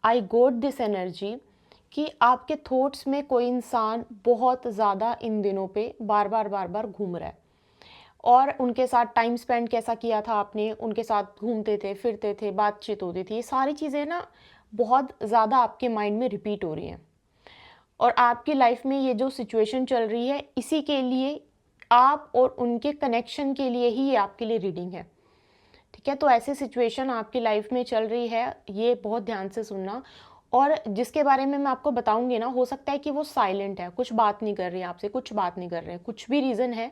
I goat this energy कि आपके thoughts में कोई इंसान बहुत ज़्यादा इन दिनों पे बार बार घूम रहा है, और उनके साथ टाइम स्पेंड कैसा किया था आपने, उनके साथ घूमते थे, फिरते थे, बातचीत होती थी, ये सारी चीज़ें ना बहुत ज़्यादा आपके माइंड में रिपीट हो रही हैं। और आपकी लाइफ में ये जो सिचुएशन चल रही है, इसी के लिए, आप और उनके कनेक्शन के लिए ही ये आपके लिए रीडिंग है। ठीक है, तो ऐसी सिचुएशन आपकी लाइफ में चल रही है, ये बहुत ध्यान से सुनना। और जिसके बारे में मैं आपको बताऊंगी ना, हो सकता है कि वो साइलेंट है, कुछ बात नहीं कर रही है आपसे, कुछ बात नहीं कर रहे हैं, कुछ भी रीज़न है,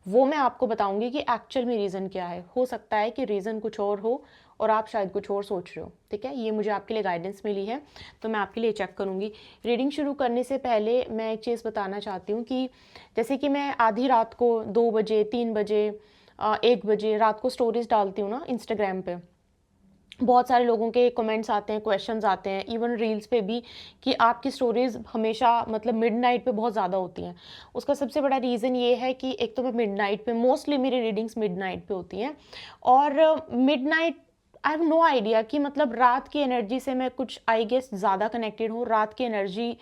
वो मैं आपको बताऊंगी कि एक्चुअल में रीज़न क्या है। हो सकता है कि रीज़न कुछ और हो और आप शायद कुछ और सोच रहे हो। ठीक है, ये मुझे आपके लिए गाइडेंस मिली है, तो मैं आपके लिए चेक करूंगी। रीडिंग शुरू करने से पहले मैं एक चीज़ बताना चाहती हूँ कि जैसे कि मैं आधी रात को 2 बजे, 3 बजे, 1 बजे रात को स्टोरीज डालती हूँ ना इंस्टाग्राम पे, बहुत सारे लोगों के कमेंट्स आते हैं, क्वेश्चंस आते हैं, इवन रील्स पे भी, कि आपकी स्टोरीज हमेशा मतलब मिडनाइट पे बहुत ज़्यादा होती हैं। उसका सबसे बड़ा रीज़न ये है कि एक तो मैं मिडनाइट पे, मोस्टली मेरी रीडिंग्स मिडनाइट पे होती हैं, और midnight I have no idea कि मतलब रात की एनर्जी से मैं कुछ आई गेस ज़्यादा कनेक्टेड हूँ, रात की एनर्जी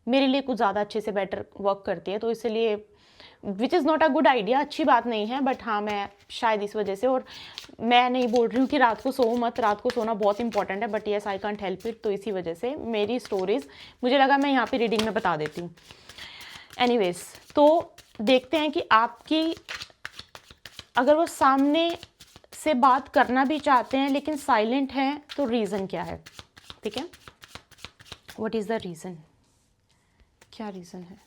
मेरे लिए कुछ ज़्यादा अच्छे से बेटर वर्क करती है, तो इसलिए which is not a good idea, अच्छी बात नहीं है, बट हाँ मैं शायद इस वजह से। और मैं नहीं बोल रही हूँ कि रात को सो मत, रात को सोना बहुत इंपॉर्टेंट है, but yes I can't help it, तो इसी वजह से मेरी स्टोरीज मुझे लगा मैं यहाँ पे रीडिंग में बता देती हूँ। एनीवेज, तो देखते हैं कि आपकी, अगर वो सामने से बात करना भी चाहते हैं लेकिन साइलेंट हैं, तो रीज़न क्या है। ठीक है, व्हाट इज़ द रीज़न, क्या रीज़न है।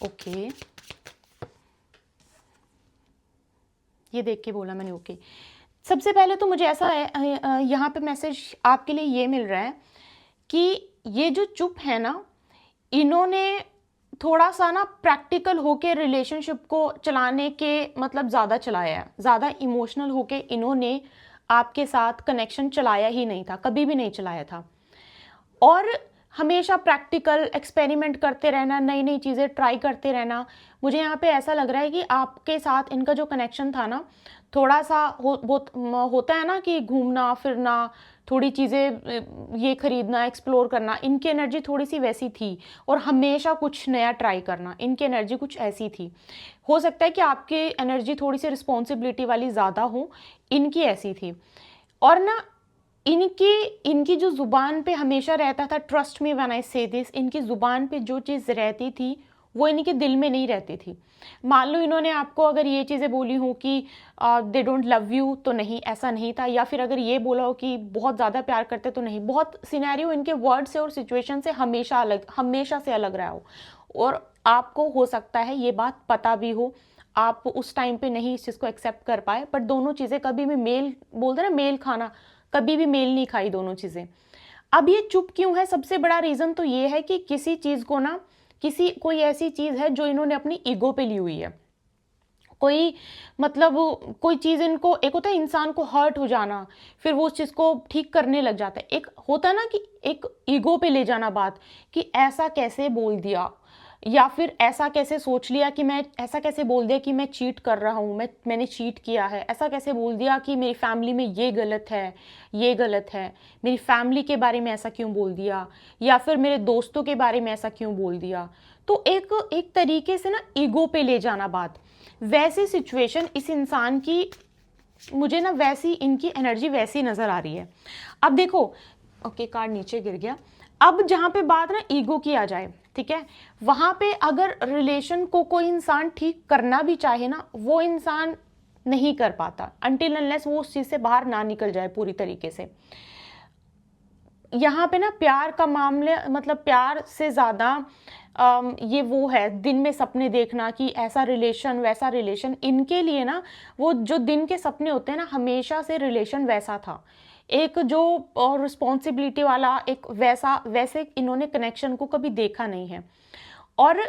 ओके, ये देख के बोला मैंने ओके। सबसे पहले तो मुझे ऐसा है, यहाँ पे मैसेज आपके लिए ये मिल रहा है कि ये जो चुप है ना, इन्होंने थोड़ा सा ना प्रैक्टिकल होके रिलेशनशिप को चलाने के मतलब ज़्यादा चलाया है, ज़्यादा इमोशनल होके इन्होंने आपके साथ कनेक्शन चलाया ही नहीं था, कभी भी नहीं चलाया था। और हमेशा प्रैक्टिकल एक्सपेरिमेंट करते रहना, नई नई चीज़ें ट्राई करते रहना। मुझे यहाँ पे ऐसा लग रहा है कि आपके साथ इनका जो कनेक्शन था ना, थोड़ा सा होता है ना कि घूमना फिरना, थोड़ी चीज़ें ये खरीदना, एक्सप्लोर करना, इनकी एनर्जी थोड़ी सी वैसी थी। और हमेशा कुछ नया ट्राई करना, इनकी एनर्जी कुछ ऐसी थी। हो सकता है कि आपकी एनर्जी थोड़ी सी रिस्पॉन्सिबिलिटी वाली ज़्यादा हो, इनकी ऐसी थी। और ना इनकी इनकी जो ज़ुबान पे हमेशा रहता था, ट्रस्ट मी व्हेन आई से दिस, इनकी ज़ुबान पे जो चीज़ रहती थी वो इनके दिल में नहीं रहती थी। मान लो इन्होंने आपको अगर ये चीज़ें बोली हो कि दे डोंट लव यू, तो नहीं, ऐसा नहीं था। या फिर अगर ये बोला हो कि बहुत ज़्यादा प्यार करते, तो नहीं। बहुत सिनेरियो इनके वर्ड से और सिचुएशन से हमेशा से अलग रहा हो, और आपको हो सकता है ये बात पता भी हो, आप उस टाइम पे नहीं इस चीज़ को एक्सेप्ट कर पाए, बट दोनों चीज़ें कभी भी मेल, बोलते ना मेल खाना, कभी भी मेल नहीं खाई दोनों चीज़ें। अब ये चुप क्यों है, सबसे बड़ा रीज़न तो ये है कि किसी चीज़ को ना, कोई ऐसी चीज़ है जो इन्होंने अपनी ईगो पे ली हुई है। कोई मतलब कोई चीज़ इनको, एक होता है इंसान को हर्ट हो जाना, फिर वो उस चीज़ को ठीक करने लग जाता है। एक होता है ना कि एक ईगो पे ले जाना बात, कि ऐसा कैसे बोल दिया, या फिर ऐसा कैसे सोच लिया कि मैं, ऐसा कैसे बोल दिया कि मैं चीट कर रहा हूँ, मैंने चीट किया है, ऐसा कैसे बोल दिया कि मेरी फैमिली में ये गलत है, ये गलत है, मेरी फैमिली के बारे में ऐसा क्यों बोल दिया, या फिर मेरे दोस्तों के बारे में ऐसा क्यों बोल दिया। तो एक एक तरीके से ना ईगो पे ले जाना बात, वैसी सिचुएशन इस इंसान की, मुझे ना वैसी इनकी एनर्जी वैसी नज़र आ रही है। अब देखो, ओके कार्ड नीचे गिर गया। अब जहाँ पे बात ना ईगो की आ जाए, ठीक है, वहाँ पे अगर रिलेशन को कोई इंसान ठीक करना भी चाहे ना, वो इंसान नहीं कर पाता अनटिल अनलेस वो उस चीज़ से बाहर ना निकल जाए पूरी तरीके से। यहाँ पे ना प्यार का मामले, मतलब प्यार से ज़्यादा ये वो है दिन में सपने देखना कि ऐसा रिलेशन वैसा रिलेशन, इनके लिए ना वो जो दिन के सपने होते हैं ना, हमेशा से रिलेशन वैसा था, एक जो रिस्पॉन्सिबिलिटी वाला, एक वैसे इन्होंने कनेक्शन को कभी देखा नहीं है। और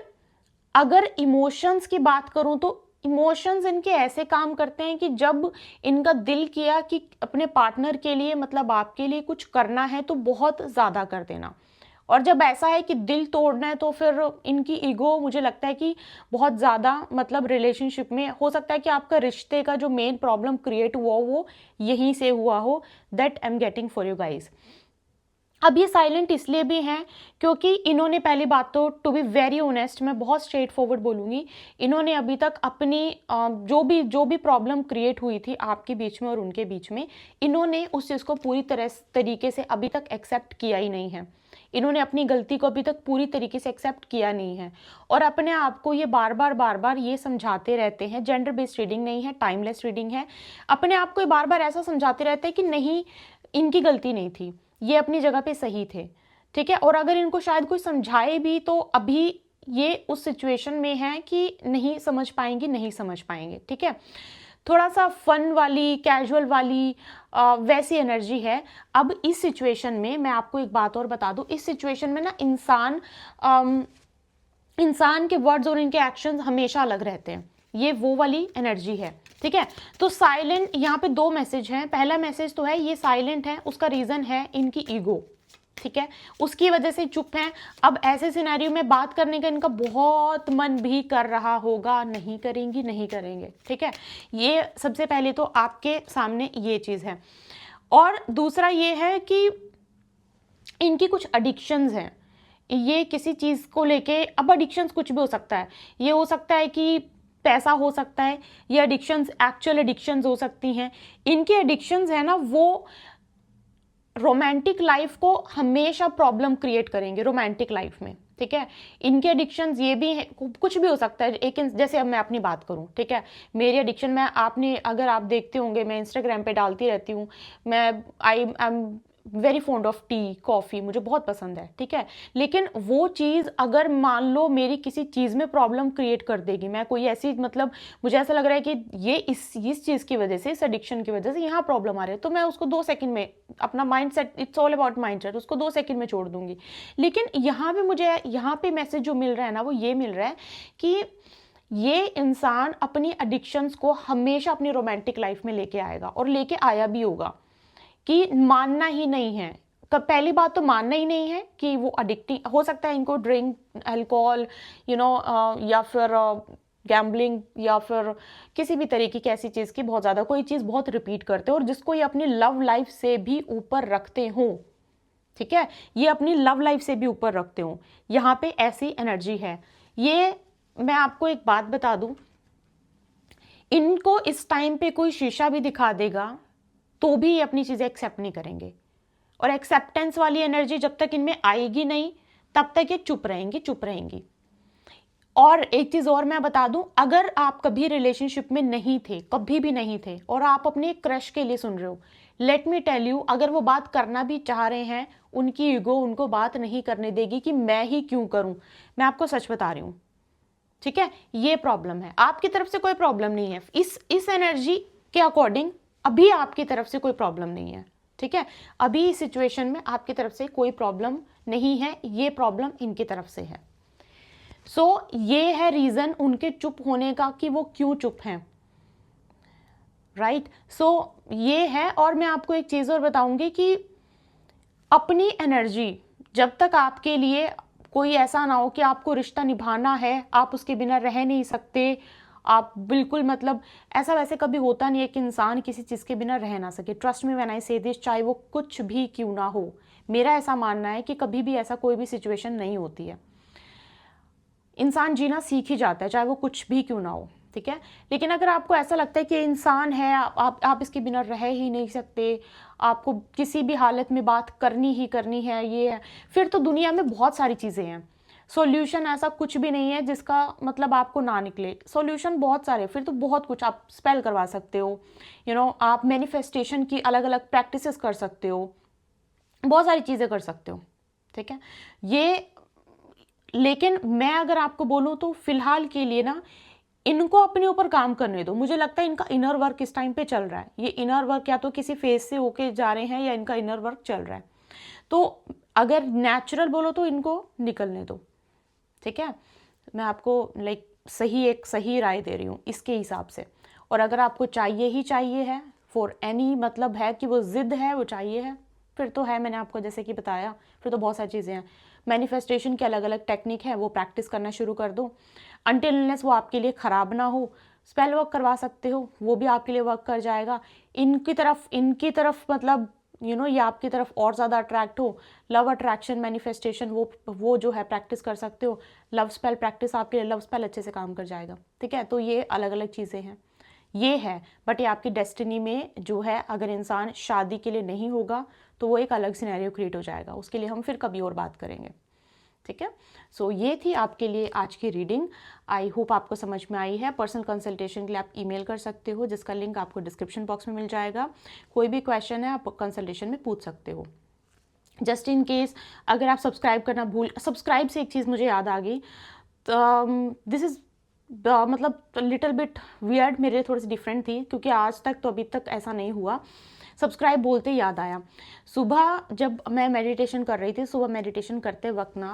अगर इमोशंस की बात करूं तो इमोशंस इनके ऐसे काम करते हैं कि जब इनका दिल किया कि अपने पार्टनर के लिए, मतलब आपके लिए कुछ करना है, तो बहुत ज़्यादा कर देना। और जब ऐसा है कि दिल तोड़ना है, तो फिर इनकी ईगो, मुझे लगता है कि बहुत ज़्यादा, मतलब रिलेशनशिप में हो सकता है कि आपका रिश्ते का जो मेन प्रॉब्लम क्रिएट हुआ वो यहीं से हुआ हो, that I am getting for you guys. अब ये साइलेंट इसलिए भी हैं क्योंकि इन्होंने, पहली बात तो टू बी वेरी ऑनेस्ट, मैं बहुत स्ट्रेट फॉरवर्ड बोलूँगी, इन्होंने अभी तक अपनी जो भी प्रॉब्लम क्रिएट हुई थी आपके बीच में और उनके बीच में, इन्होंने उस चीज़ को पूरी तरीके से अभी तक एक्सेप्ट किया ही नहीं है। इन्होंने अपनी गलती को अभी तक पूरी तरीके से एक्सेप्ट किया नहीं है और अपने आप को ये बार बार ये समझाते रहते हैं, जेंडर बेस्ड रीडिंग नहीं है, टाइमलेस रीडिंग है, अपने आप को ये बार बार ऐसा समझाते रहते हैं कि नहीं, इनकी गलती नहीं थी, ये अपनी जगह पे सही थे, ठीक है। और अगर इनको शायद कोई समझाए भी तो अभी ये उस सिचुएशन में है कि नहीं समझ पाएंगे, ठीक है। थोड़ा सा फन वाली, कैजुअल वाली वैसी एनर्जी है। अब इस सिचुएशन में मैं आपको एक बात और बता दूं, इस सिचुएशन में ना इंसान के वर्ड्स और इनके एक्शंस हमेशा अलग रहते हैं, ये वो वाली एनर्जी है, ठीक है। तो साइलेंट, यहाँ पे दो मैसेज हैं। पहला मैसेज तो है ये साइलेंट है, उसका रीजन है इनकी ईगो, ठीक है, उसकी वजह से चुप हैं। अब ऐसे सिनेरियो में बात करने का इनका बहुत मन भी कर रहा होगा, नहीं करेंगे, ठीक है। ये सबसे पहले तो आपके सामने ये चीज़ है। और दूसरा ये है कि इनकी कुछ एडिक्शंस हैं, ये किसी चीज़ को लेके, अब एडिक्शंस कुछ भी हो सकता है, ये हो सकता है कि पैसा हो सकता है, ये एडिक्शंस एक्चुअल एडिक्शंस हो सकती हैं। इनकी एडिक्शंस है ना, वो रोमांटिक लाइफ को हमेशा प्रॉब्लम क्रिएट करेंगे रोमांटिक लाइफ में, ठीक है। इनके एडिक्शंस ये भी है, कुछ भी हो सकता है। एक जैसे अब मैं अपनी बात करूं, ठीक है, मेरी एडिक्शन, मैं आपने अगर आप देखते होंगे मैं इंस्टाग्राम पे डालती रहती हूँ, मैं I am very fond of T, coffee मुझे बहुत पसंद है, ठीक है। लेकिन वो चीज़ अगर मान लो मेरी किसी चीज़ में प्रॉब्लम क्रिएट कर देगी, मैं कोई ऐसी, मतलब मुझे ऐसा लग रहा है कि ये इस चीज़ की वजह से, इस एडिक्शन की वजह से यहाँ प्रॉब्लम आ रही है, तो मैं उसको 2 सेकंड में, अपना mind set, it's all about mind set, उसको 2 सेकंड में छोड़ दूंगी। लेकिन यहाँ पे मुझे, यहाँ पे मैसेज जो मिल रहा है ना, वो ये मिल रहा है कि ये इंसान अपनी एडिक्शंस को हमेशा अपनी रोमांटिक लाइफ में लेके आएगा और लेके आया भी होगा, कि मानना ही नहीं है। पहली बात तो मानना ही नहीं है कि वो अडिक्टिंग हो सकता है, इनको ड्रिंक, अल्कोहल, या फिर गैम्बलिंग, या फिर किसी भी तरीके की ऐसी चीज़ की बहुत ज़्यादा कोई चीज़ बहुत रिपीट करते हो और जिसको ये अपनी लव लाइफ से भी ऊपर रखते हो, ठीक है, ये अपनी लव लाइफ से भी ऊपर रखते हो। यहाँ पे ऐसी एनर्जी है। ये मैं आपको एक बात बता दूं, इनको इस टाइम पे कोई शीशा भी दिखा देगा तो भी ये अपनी चीज़ें एक्सेप्ट नहीं करेंगे, और एक्सेप्टेंस वाली एनर्जी जब तक इनमें आएगी नहीं तब तक ये चुप रहेंगी। और एक चीज़ और मैं बता दूं, अगर आप कभी रिलेशनशिप में नहीं थे, कभी भी नहीं थे, और आप अपने क्रश के लिए सुन रहे हो, लेट मी टेल यू, अगर वो बात करना भी चाह रहे हैं, उनकी ईगो उनको बात नहीं करने देगी कि मैं ही क्यों करूं। मैं आपको सच बता रही हूं, ठीक है। ये प्रॉब्लम है, आपकी तरफ से कोई प्रॉब्लम नहीं है, इस एनर्जी के अकॉर्डिंग अभी आपकी तरफ से कोई प्रॉब्लम नहीं है, ठीक है। अभी इस सिचुएशन में आपकी तरफ से कोई प्रॉब्लम नहीं है, ये प्रॉब्लम इनकी तरफ से है। सो ये है रीजन उनके चुप होने का कि वो क्यों चुप हैं, राइट। सो ये है। और मैं आपको एक चीज और बताऊंगी कि अपनी एनर्जी, जब तक आपके लिए कोई ऐसा ना हो कि आपको रिश्ता निभाना है, आप उसके बिना रह नहीं सकते, आप बिल्कुल, मतलब ऐसा वैसे कभी होता नहीं है कि इंसान किसी चीज़ के बिना रह ना सके। ट्रस्ट मी व्हेन आई से दिस, चाहे वो कुछ भी क्यों ना हो, मेरा ऐसा मानना है कि कभी भी ऐसा कोई भी सिचुएशन नहीं होती है। इंसान जीना सीख ही जाता है, चाहे वो कुछ भी क्यों ना हो, ठीक है। लेकिन अगर आपको ऐसा लगता है कि इंसान है, आप इसके बिना रह ही नहीं सकते, आपको किसी भी हालत में बात करनी ही करनी है, ये है, फिर तो दुनिया में बहुत सारी चीज़ें हैं। सॉल्यूशन ऐसा कुछ भी नहीं है जिसका मतलब आपको ना निकले, सॉल्यूशन बहुत सारे, फिर तो बहुत कुछ आप स्पेल करवा सकते हो, आप मैनिफेस्टेशन की अलग अलग प्रैक्टिसेस कर सकते हो, बहुत सारी चीज़ें कर सकते हो, ठीक है। ये, लेकिन मैं अगर आपको बोलूँ तो फिलहाल के लिए ना, इनको अपने ऊपर काम करने दो। मुझे लगता है इनका इनर वर्क इस टाइम पे चल रहा है, ये इनर वर्क या तो किसी फेज से होके जा रहे हैं या इनका इनर वर्क चल रहा है। तो अगर नेचुरल बोलो तो इनको निकलने दो, ठीक है। मैं आपको एक सही राय दे रही हूँ इसके हिसाब से। और अगर आपको चाहिए ही चाहिए है, फॉर एनी, मतलब है कि वो जिद है, वो चाहिए है, फिर तो है, मैंने आपको जैसे कि बताया, फिर तो बहुत सारी चीज़ें हैं। मैनिफेस्टेशन की अलग अलग टेक्निक है, वो प्रैक्टिस करना शुरू कर दो, अनटिल अनलेस वो आपके लिए ख़राब ना हो। स्पेल वर्क करवा सकते हो, वो भी आपके लिए वर्क कर जाएगा। इनकी तरफ मतलब ये आपकी तरफ और ज़्यादा अट्रैक्ट हो, लव अट्रैक्शन मैनिफेस्टेशन वो जो है प्रैक्टिस कर सकते हो। लव स्पेल प्रैक्टिस, आपके लिए लव स्पेल अच्छे से काम कर जाएगा, ठीक है। तो ये अलग अलग चीज़ें हैं, ये है। बट ये आपकी डेस्टिनी में जो है, अगर इंसान शादी के लिए नहीं होगा तो वो एक अलग सिनेरियो क्रिएट हो जाएगा, उसके लिए हम फिर कभी और बात करेंगे, ठीक है। सो ये थी आपके लिए आज की रीडिंग। आई होप आपको समझ में आई है। पर्सनल कंसल्टेशन के लिए आप ईमेल कर सकते हो, जिसका लिंक आपको डिस्क्रिप्शन बॉक्स में मिल जाएगा। कोई भी क्वेश्चन है आप कंसल्टेशन में पूछ सकते हो। जस्ट इन केस अगर आप सब्सक्राइब से एक चीज़ मुझे याद आ गई, दिस इज़ मतलब लिटिल बिट वियर्ड, मेरे थोड़ी सी डिफरेंट थी, क्योंकि आज तक तो अभी तक ऐसा नहीं हुआ। सब्सक्राइब बोलते याद आया, सुबह जब मैं मेडिटेशन कर रही थी, सुबह मेडिटेशन करते वक्त ना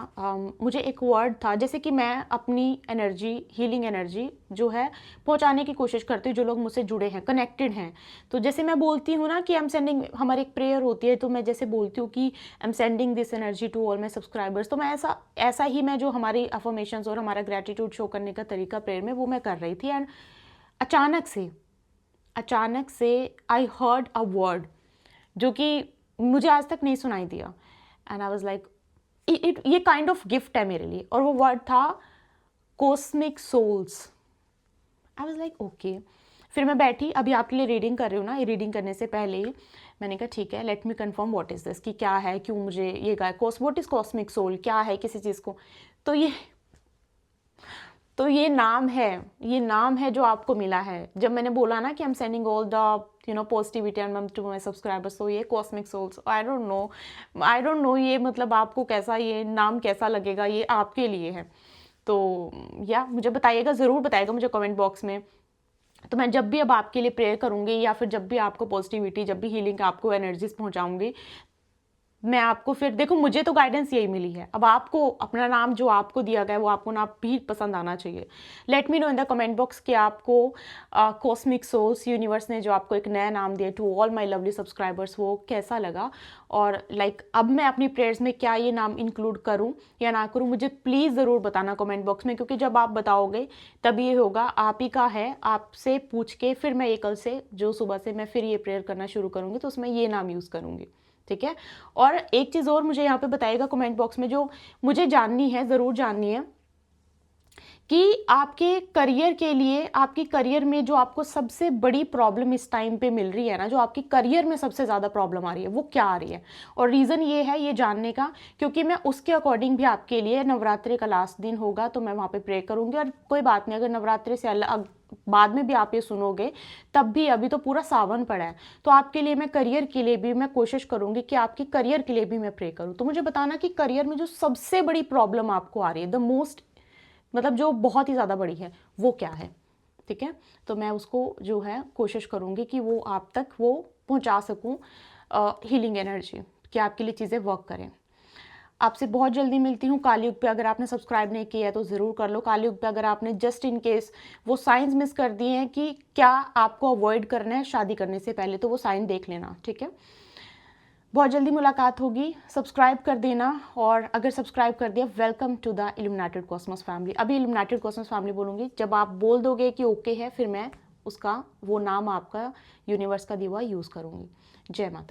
मुझे एक वर्ड था, जैसे कि मैं अपनी एनर्जी, हीलिंग एनर्जी जो है पहुंचाने की कोशिश करती हूँ, जो लोग मुझसे जुड़े हैं, कनेक्टेड हैं। तो जैसे मैं बोलती हूँ ना कि आई एम सेंडिंग, हमारी एक प्रेयर होती है, तो मैं जैसे बोलती हूँ कि I am sending this energy to all my subscribers, तो मैं ऐसा ही मैं जो हमारी अफर्मेशंस और हमारा ग्रेटिट्यूड शो करने का तरीका प्रेयर में वो मैं कर रही थी। एंड अचानक से आई हर्ड अ वर्ड जो कि मुझे आज तक नहीं सुनाई दिया। एंड आई वाज लाइक, ये काइंड ऑफ गिफ्ट है मेरे लिए, और वो वर्ड था cosmic souls. I was like okay. फिर मैं बैठी, अभी आपके लिए रीडिंग कर रही हूँ ना, ये रीडिंग करने से पहले ही मैंने कहा ठीक है, let me confirm what is this, कि क्या है, क्यों मुझे ये व्हाट इज़ कॉस्मिक सोल, क्या है किसी चीज़ को। तो ये नाम है जो आपको मिला है। जब मैंने बोला ना कि I am sending all the positivity and to my subscribers, तो ये cosmic souls, I don't know ये मतलब आपको कैसा, ये नाम कैसा लगेगा, ये आपके लिए है। तो या मुझे बताइएगा, ज़रूर बताइएगा मुझे कमेंट बॉक्स में। तो मैं जब भी अब आपके लिए प्रेयर करूँगी, या फिर जब भी आपको पॉजिटिविटी, जब भी हीलिंग, आपको एनर्जीज पहुँचाऊँगी, मैं आपको फिर देखो, मुझे तो गाइडेंस यही मिली है। अब आपको अपना नाम जो आपको दिया गया है वो आपको नाम भी पसंद आना चाहिए। Let me know in the comment box कि आपको कॉस्मिक सोल्स, यूनिवर्स ने जो आपको एक नया नाम दिया to all my lovely subscribers, वो कैसा लगा। और अब मैं अपनी प्रेयर्स में क्या ये नाम इंक्लूड करूँ या ना करूँ, मुझे प्लीज़ ज़रूर बताना कमेंट बॉक्स में, क्योंकि जब आप बताओगे तब ये होगा। आप ही का है, आपसे पूछ के फिर मैं ये कल से जो सुबह से मैं फिर ये प्रेयर करना शुरू करूँगी, तो उसमें ये नाम यूज़ करूँगी, ठीक है। और एक चीज़ और मुझे यहाँ पे बताइएगा कमेंट बॉक्स में, जो मुझे जाननी है, ज़रूर जाननी है, कि आपके करियर के लिए, आपकी करियर में जो आपको सबसे बड़ी प्रॉब्लम इस टाइम पे मिल रही है ना, जो आपकी करियर में सबसे ज़्यादा प्रॉब्लम आ रही है, वो क्या आ रही है। और रीज़न ये है ये जानने का, क्योंकि मैं उसके अकॉर्डिंग भी आपके लिए, नवरात्रि का लास्ट दिन होगा तो मैं वहाँ पे प्रे करूँगी। और कोई बात नहीं, अगर नवरात्रि से अलग बाद में भी आप ये सुनोगे तब भी, अभी तो पूरा सावन पड़ा है, तो आपके लिए मैं करियर के लिए भी मैं कोशिश करूंगी कि आपकी करियर के लिए भी मैं प्रे करूं। तो मुझे बताना कि करियर में जो सबसे बड़ी प्रॉब्लम आपको आ रही है, द मोस्ट, मतलब जो बहुत ही ज़्यादा बड़ी है, वो क्या है, ठीक है। तो मैं उसको जो है कोशिश करूंगी कि वो आप तक वो पहुंचा सकूं, हीलिंग एनर्जी, कि आपके लिए चीज़ें वर्क करें। आपसे बहुत जल्दी मिलती हूँ। कालयुग पे अगर आपने सब्सक्राइब नहीं किया है तो ज़रूर कर लो। कालयुग पे अगर आपने जस्ट इन केस वो साइंस मिस कर दिए हैं कि क्या आपको अवॉइड करना है शादी करने से पहले, तो वो साइन देख लेना, ठीक है। बहुत जल्दी मुलाकात होगी, सब्सक्राइब कर देना। और अगर सब्सक्राइब कर दिया, welcome to the illuminated cosmos family. अभी इल्यूमिनेटेड कॉस्मोस फैमिली बोलूँगी, जब आप बोल दोगे कि ओके है, फिर मैं उसका वो नाम आपका यूनिवर्स का दिया हुआ यूज़ करूँगी। जय माता।